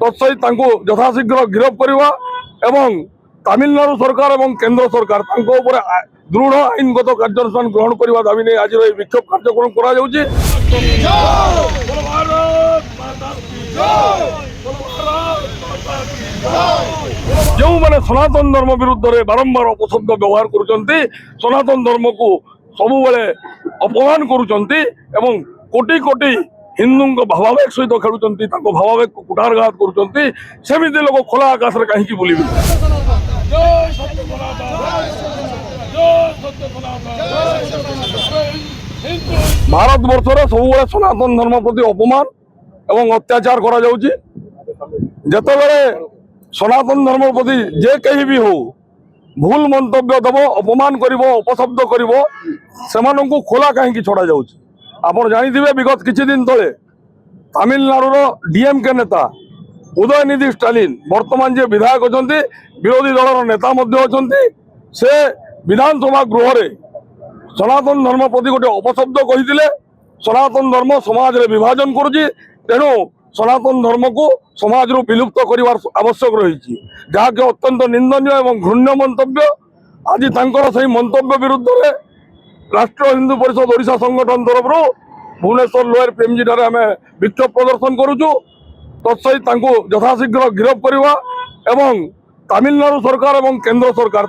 तत्सहित यथाशीघ्र गिरफ करवा एवं तमिलनाडु सरकार और केंद्र सरकार दृढ़ आईनगत कार्यानुष्ठान ग्रहण करने दाबी नहीं आज विक्षोभ कार्यक्रम करा जो मैंने सनातन धर्म विरुद्ध में बारंबार अपशब्द व्यवहार कर सनातन धर्म को सबु बेले अपमान करुँच कोटि कोटि हिंदू भावावेग सहित खेलुंट भावावेग को कुटारघात करमती लोग खोला आकाश में कहीं बुले भारत वर्ष सब सनातन धर्म प्रति अपमान एवं अत्याचार करा जितेबाला सनातन धर्म प्रति जे कहीं भी हो भूल मंतव्य दब अपमान कर अपशब्द कर खोला कहीं छड़ा जा आपड़ जानी विगत किछि दिन तले तमिलनाडु डीएमके नेता उदयनिधि स्टालिन वर्तमान जे विधायक अच्छा विरोधी दल नेता अच्छा से विधानसभा गृह रे सनातन धर्म प्रति गोटे अपशब्द कही सनातन धर्म समाज रे विभाजन करुच्ची तेणु सनातन धर्म को समाज रु विलुप्त कर आवश्यक रही जहाँकि अत्यंत निंदनीय एवं घृण्य मंतव्य आज से मंतव्य विरुद्ध में राष्ट्रीय हिंदू परिषद ओडिशा संगठन तरफ भुवनेश्वर लोयर पीएमजी ठारे आम विक्षोभ प्रदर्शन करुचु तत्सहित यथाशीघ्र गिरफ करवा एवं तमिलनाडु सरकार और केंद्र सरकार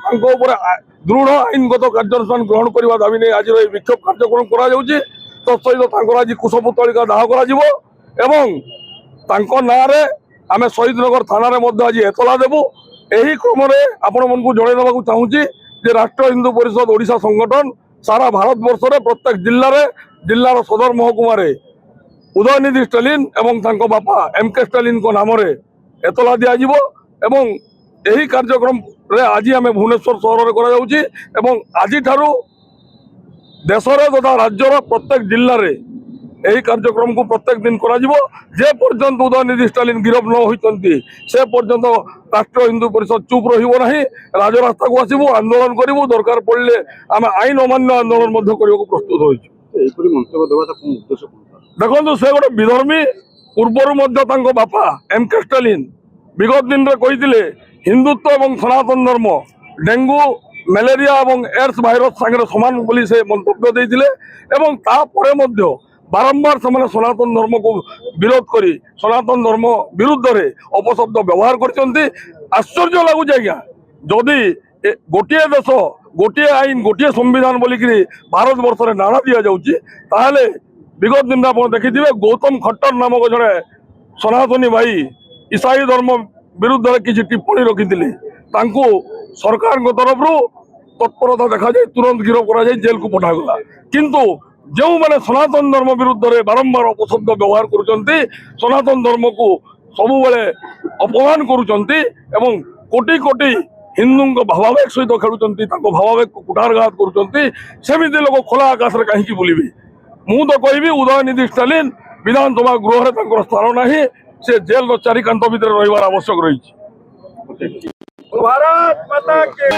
दृढ़ आईनगत कार्यानुष्ठान ग्रहण करने दाबी नहीं आज विक्षोभ कार्यक्रम करा तत्सहित आज कुशपुतलिका दाह कर नारे आम शहीद नगर थाना आज एतला देवु यही क्रम आपण मन को जनईदेवा चाहूँगी राष्ट्रीय हिंदू परिषद ओडिशा संगठन सारा भारत वर्ष में प्रत्येक जिलार सदर महकुमा उदयनिधि स्टालिन एवं बापा एमके स्टालिन को नाम एतला दिज्व यही कार्यक्रम आज आम भुवनेश्वर सहर में आज देश तथा राज्यर प्रत्येक जिले में यही कार्यक्रम को प्रत्येक दिन जे पर्यंत उदयनिधि स्टालिन गिरफ न होती से पर्यंत राष्ट्रीय हिंदू परिषद चुप रहा राजरास्ता को आसबू आंदोलन करूँ दरकार पड़े आम आईन अमान्य आंदोलन प्रस्तुत हो देखो से गोटे विधर्मी पूर्वर बापा एमके स्टालिन विगत दिन में कही हिंदुत्व और सनातन धर्म डेंगू मलेरिया और एड्स भाइरस सागर सामान बोली से मंतव्य देते बारंबार से सनातन धर्म को विरोध करी सनातन धर्म विरुद्ध में अपशब्द व्यवहार कर आश्चर्य लगुच आज्ञा जदि गोटे देश गोटे आईन गोटे संविधान बोलिक भारत वर्ष में नाड़ा दि जाऊे विगत दिन आप देखिए गौतम खट्टर नामक जड़े सनातनी भाई ईसाई धर्म विरुद्ध में किसी टिप्पणी रखी सरकार तरफ तत्परता देखा जाए तुरंत गिरफ कर जेल को पठागला किंतु जो मैंने सनातन धर्म विरुद्ध में बारंबार अपशब्द व्यवहार कर सनातन धर्म को सबु बेले अपमान करुँच कोटि कोटि हिंदू भावावेग सहित खेलुंट भावावेग को कुटारघात करमती लोग खोला आकाश में कहीं बुले मु तो कहि उदयनिधि स्टालिन विधानसभा गृह में स्थान ना से जेल चारिकांत भितर रही आवश्यक रही। भारत माता के